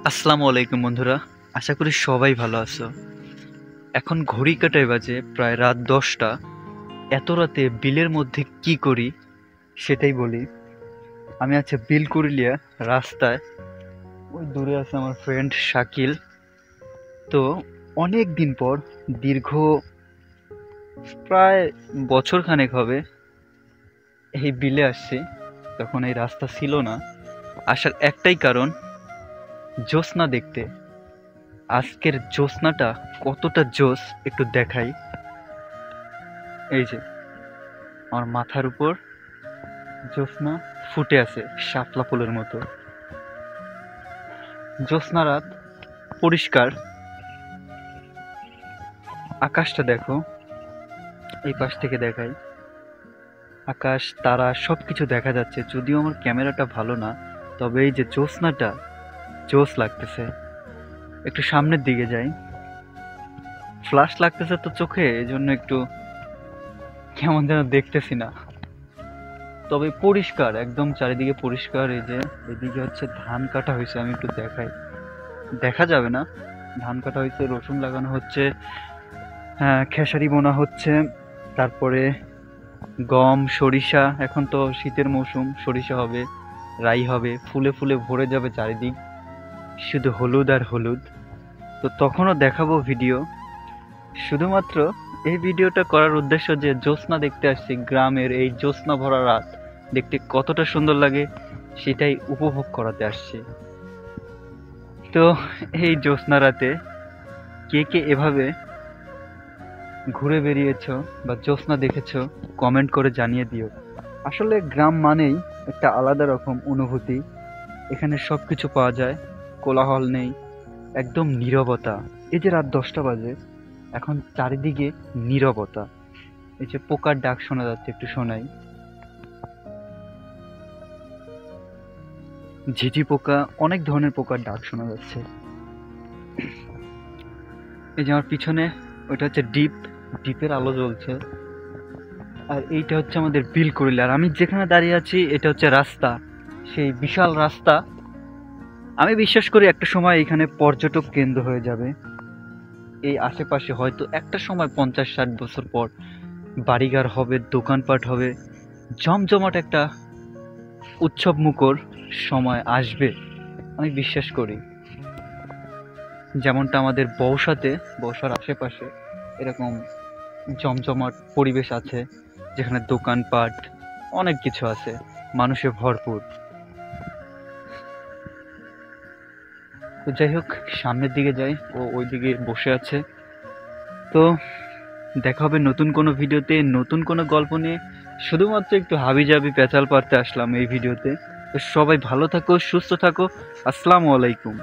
আসসালামু আলাইকুম বন্ধুরা, আশা করি সবাই ভালো আছো। এখন ঘড়ি কাটায় বাজে প্রায় রাত 10টা। এত রাতে বিলের মধ্যে কি করি সেটাই বলি। আমি আছি বিল কুরিলিয়া রাস্তায়। ওই দূরে আছে আমার ফ্রেন্ড শাকিল। তো অনেক দিন পর, দীর্ঘ প্রায় বছর খানেক হবে এই বিলে আসছি। তখন এই রাস্তা ছিল না। আসার একটাই কারণ, জ্যোৎস্না দেখতে। আজকের জ্যোৎস্নাটা কতটা জোস একটু দেখাই। এই যে আমার মাথার উপর জ্যোৎস্না ফুটে আছে শাপলা ফুলের মতো। জ্যোৎস্না রাত, পরিষ্কার আকাশটা দেখো। এই পাশ থেকে দেখাই, আকাশ, তারা সবকিছু দেখা যাচ্ছে। যদিও আমার ক্যামেরাটা ভালো না, তবে এই যে জ্যোৎস্নাটা জোস লাগতেছে। একটু সামনের দিকে যাই, ফ্ল্যাশ লাগতেছে তো চোখে, এই জন্য একটু কেমন যেন দেখতেছি না। তবে পরিষ্কার, একদম চারিদিকে পরিষ্কার। এই যে এদিকে হচ্ছে ধান কাটা হয়েছে, আমি একটু দেখাই। দেখা যাবে না, ধান কাটা হয়েছে, রসুন লাগানো হচ্ছে, খেসারি বোনা হচ্ছে, তারপরে গম, সরিষা। এখন তো শীতের মৌসুম, সরিষা হবে, রাই হবে, ফুলে ফুলে ভরে যাবে চারিদিক, শুধু হলুদ আর হলুদ। তো তখনও দেখাবো ভিডিও। শুধুমাত্র এই ভিডিওটা করার উদ্দেশ্য যে জ্যোৎস্না দেখতে আসছি, গ্রামের এই জ্যোৎস্না ভরা রাত দেখতে কতটা সুন্দর লাগে সেটাই উপভোগ করাতে আসছি। তো এই জ্যোৎস্না রাতে কে কে এভাবে ঘুরে বেরিয়েছো বা জ্যোৎস্না দেখেছো, কমেন্ট করে জানিয়ে দিও। আসলে গ্রাম মানেই একটা আলাদা রকম অনুভূতি। এখানে সবকিছু পাওয়া যায়, কোলাহল নেই, একদম নীরবতা। এই যে রাত 10টা বাজে, এখন চারিদিকে নীরবতা। এই যে পোকার ডাক শোনা যাচ্ছে, একটু শোনাই। ঝিঝি পোকা, অনেক ধরনের পোকার ডাক শোনা যাচ্ছে। এই যে আমার পিছনে, ওইটা হচ্ছে ডিপ, ডিপের আলো জ্বলছে। আর এইটা হচ্ছে আমাদের বিল কুরিল। আর আমি যেখানে দাঁড়িয়ে আছি এটা হচ্ছে রাস্তা, সেই বিশাল রাস্তা। আমি বিশ্বাস করি একটা সময় এখানে পর্যটক কেন্দ্র হয়ে যাবে। এই আশেপাশে হয়তো একটা সময় 50-60 বছর পর বাড়িঘর হবে, দোকানপাট হবে, জমজমাট একটা উৎসব মুখর সময় আসবে, আমি বিশ্বাস করি। যেমনটা আমাদের বৌসার আশেপাশে এরকম জমজমাট পরিবেশ আছে, যেখানে দোকানপাট অনেক কিছু আছে, মানুষে ভরপুর। তো যাই হোক, সামনের দিকে যাই, ও ওইদিকে বসে আছে। তো দেখা হবে নতুন কোনো ভিডিওতে, নতুন কোনো গল্প নিয়ে। শুধুমাত্র একটু হাবিজাবি পেঁচাল পারতে আসলাম এই ভিডিওতে। তো সবাই ভালো থাকো, সুস্থ থাকো। আসসালামু আলাইকুম।